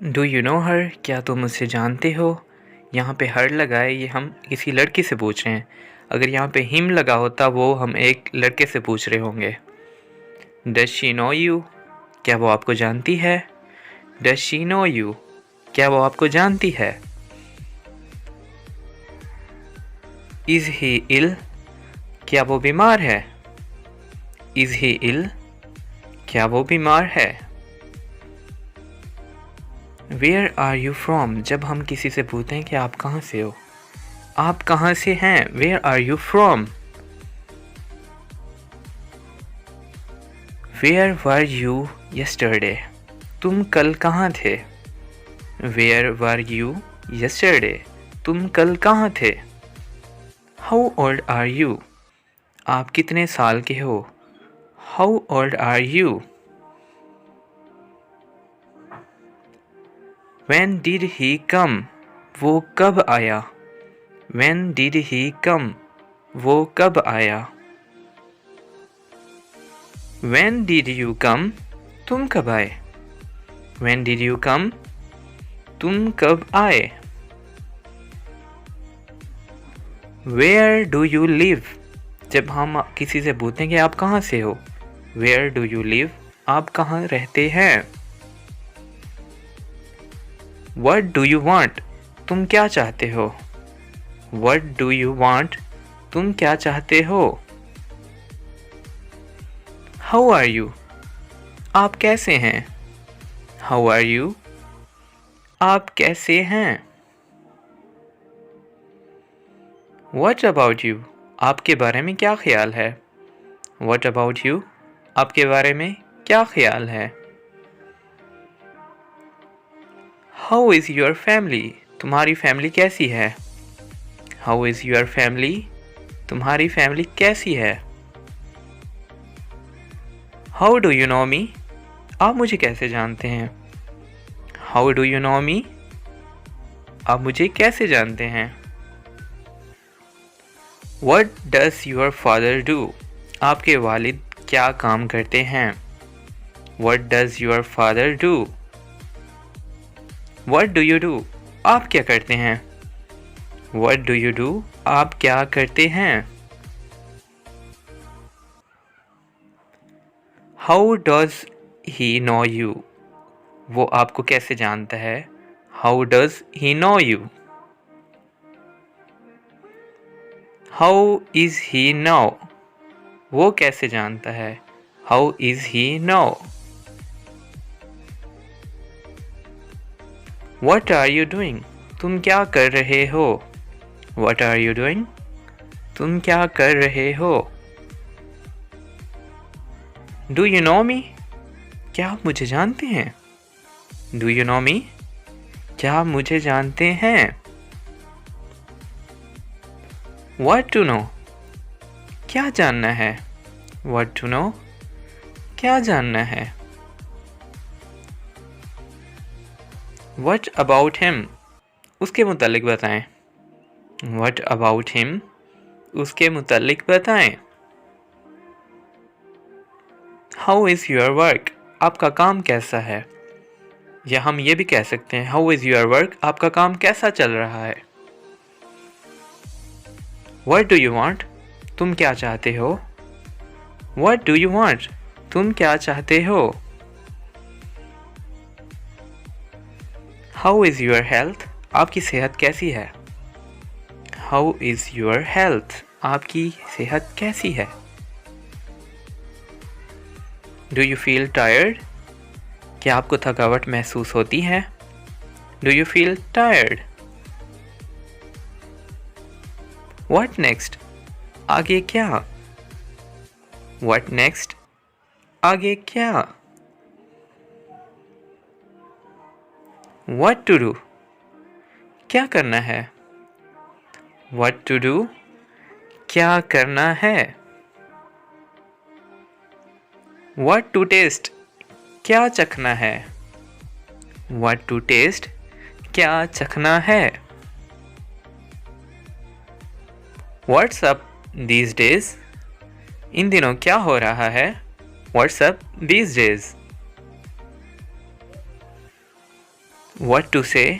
Do you know हर, क्या तुम उसे जानते हो। यहाँ पे हर लगा है, ये हम किसी लड़की से पूछ रहे हैं। अगर यहाँ पे हिम लगा होता वो हम एक लड़के से पूछ रहे होंगे। डज शी नो यू, क्या वो आपको जानती है। डज शी नो यू, क्या वो आपको जानती है। इज़ ही इल, क्या वो बीमार है। इज़ ही इल, क्या वो बीमार है। वेयर आर यू फ्रॉम, जब हम किसी से पूछते हैं कि आप कहाँ से हो, आप कहाँ से हैं। Where are you from. Where were you yesterday, तुम कल कहाँ थे। वेयर वर यू यस्टरडे, तुम कल कहाँ थे। हाउ ओल्ड आर यू, आप कितने साल के हो। How old are you. When did he come, वो कब आया। When did he come, वो कब आया। When did you come, तुम कब आए। When did you come, तुम कब आए। Where do you live, जब हम किसी से पूछते हैं कि आप कहाँ से हो। Where do you live, आप कहाँ रहते हैं। What do you want, तुम क्या चाहते हो। What do you want, तुम क्या चाहते हो। How are you, आप कैसे हैं। How are you, आप कैसे हैं। What about you, आपके बारे में क्या ख्याल है। What about you, आपके बारे में क्या ख्याल है। How is your family, तुम्हारी फैमिली कैसी है। How is your family, तुम्हारी फैमिली कैसी है। How do you know me, आप मुझे कैसे जानते हैं। How do you know me, आप मुझे कैसे जानते हैं। What does your father do, आपके वालिद क्या काम करते हैं। What does your father do, What do you do, आप क्या करते हैं। What do you do, आप क्या करते हैं। How does he know you, वो आपको कैसे जानता है। How does he know you, How is he know, वो कैसे जानता है। How is he know। What are you doing, तुम क्या कर रहे हो। What are you doing, तुम क्या कर रहे हो। Do you know me, क्या आप मुझे जानते हैं। Do you know me, क्या आप मुझे जानते हैं। What to know, क्या जानना है। What to know, क्या जानना है। What about him, उसके मुतालिक बताएं। What about him, उसके मुतालिक बताएं। How is your work, आपका काम कैसा है। या हम ये भी कह सकते हैं How is your work, आपका काम कैसा चल रहा है। What do you want, तुम क्या चाहते हो। What do you want, तुम क्या चाहते हो। How is your health, आपकी सेहत कैसी है। How is your health, आपकी सेहत कैसी है। Do you feel tired, क्या आपको थकावट महसूस होती है। Do you feel tired। What next, आगे क्या। What next, आगे क्या। What to do, क्या करना है। What to do, क्या करना है। What to taste, क्या चखना है। What to taste, क्या चखना है। What's up these days, इन दिनों क्या हो रहा है। What's up these days। what to say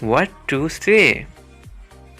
what to say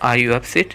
are you upset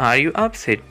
are you upset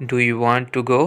do you want to go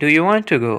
do you want to go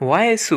why so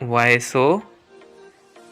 why so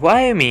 why me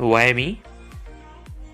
why me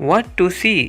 what to see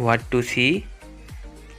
what to see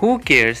who cares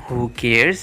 who cares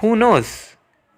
who knows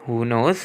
who knows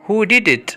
who did it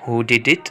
who did it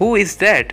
who is that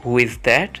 who is that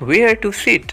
where to sit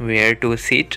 where to sit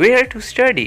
where to study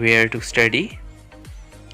where to study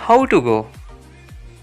how to go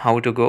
how to go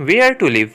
where to live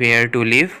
where to live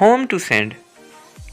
home to send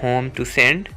home to send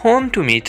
home to meet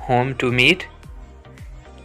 home to meet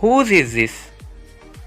whose is this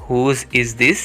whose is this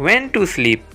when to sleep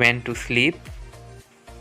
when to sleep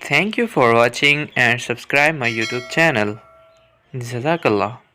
Thank you for watching and subscribe my YouTube channel. Jazakallah.